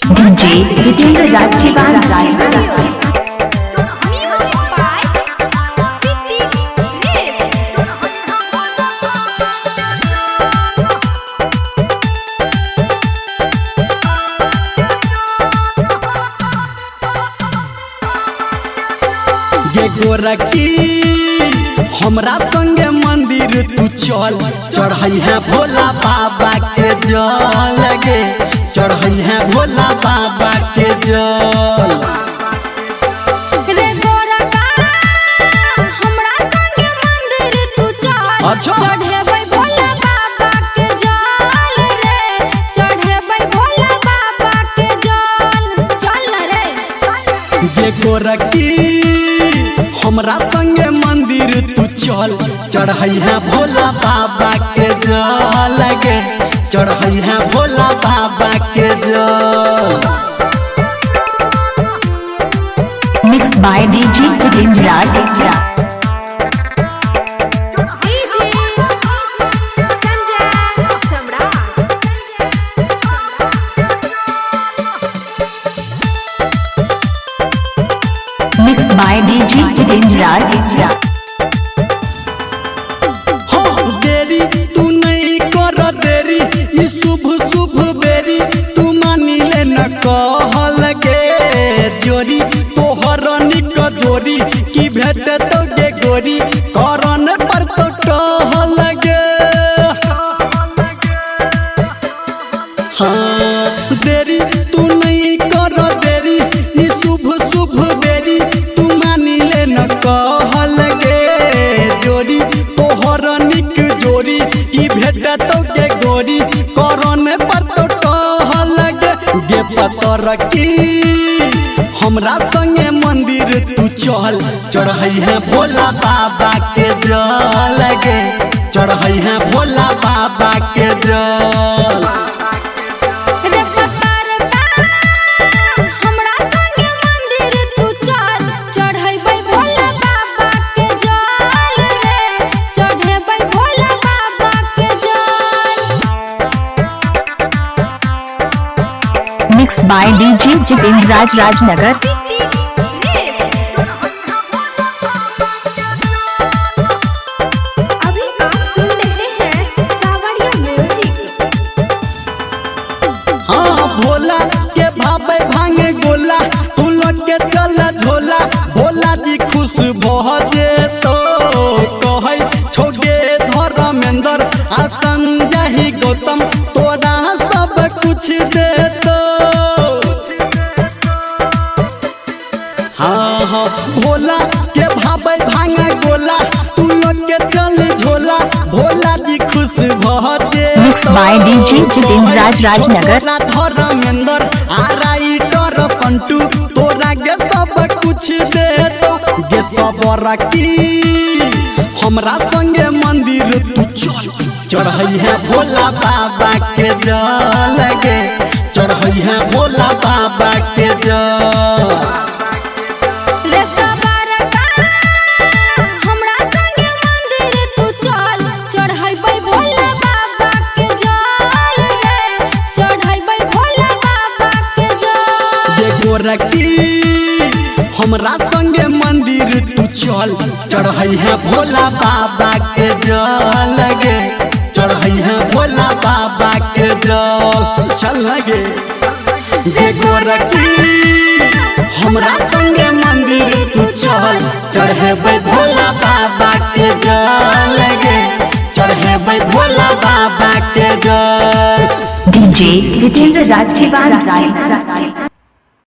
DJ Jitendra राज ये गोरखी हमरा संगे मंदिर तू चल, चढ़ई है भोला बाबा के जल गे, चढ़ई है भोला बाबा के जल। रे गोरखा हमरा संगे मंदिर तू चल, अच्छा चढ़ेबै भोला बाबा के जल रे, चढ़ेबै भोला बाबा के जल। चल रे ये गोरखी हमरा संगे मंदिर तू चल, चढ़ई है भोला बाबा के जल गे, चढ़ई है भोला बाबा के जल। Mix by DJ Jitendra Raj mix by DJ Jitendra Raj देरी तू नहीं कर देरी, ई शुभ शुभ बेरी तू मानी ले न कहल गे जोरी, तोहर निक जोरी की भेट तो गे गोरी, करन पर तो टहल गे। हाँ देरी तू नहीं कर देरी, ई शुभ शुभ बेरी तू मानी ले न कहल गे जोरी, तोहर निक जोरी की भेट तो गे गोरी, करन पर तो टहल गे पतर की हमरा संगे मंदिर तू चल, चढ़ई है भोला बाबा के जल गे, चढ़ई है भोला बाबा के जल। रे पतरका हमरा संगे मंदिर तू चल, चढ़ेबै भोला बाबा के जल रे, चढ़ेबै भोला बाबा के जल। मिक्स बाय डीजे जितेंद्र राज राजनगर अभी आप सुन रहे हैं सावरिया म्यूजिक। हाँ भोला के भावे भांगे गोला, तू लग के चल झोला, भोला जी खुश भजे तो कहे छोगे धर्मेंद्र आ संजय गौतम तोरा सब कुछ दे तो। हाँ हाँ भोला के भावे भांगे गोला, तू लग के चल झोला, भोला जी खुश भजे मिक्स बाय डीजे जितेंद्र राज राजनगर धर्मेंद्र आ राइटर संटू तोरा गे सब कुछ दे तो गे सबरा की हमरा संगे मंदिर तू चल, चढ़ई है भोला बाबा के जल गे, चढ़ई है भोला बाबा के जल। रे सबरका हमरा संगे मंदिर तू चल, चढ़ेबै भोला बाबा के जल रे, चढ़ेबै भोला बाबा के जल। ये गोरखी हमरा संगे मंदिर तू चल, चढ़ई है भोला बाबा के जल गे, चढ़ई है भोला बाबा के जल। चल गे ये गोरखी हमरा संगे मंदिर तू चल, चढ़ेबै भोला बाबा के जल गे, चढ़ेबै भोला बाबा के जल। डीजे जितेंद्र राज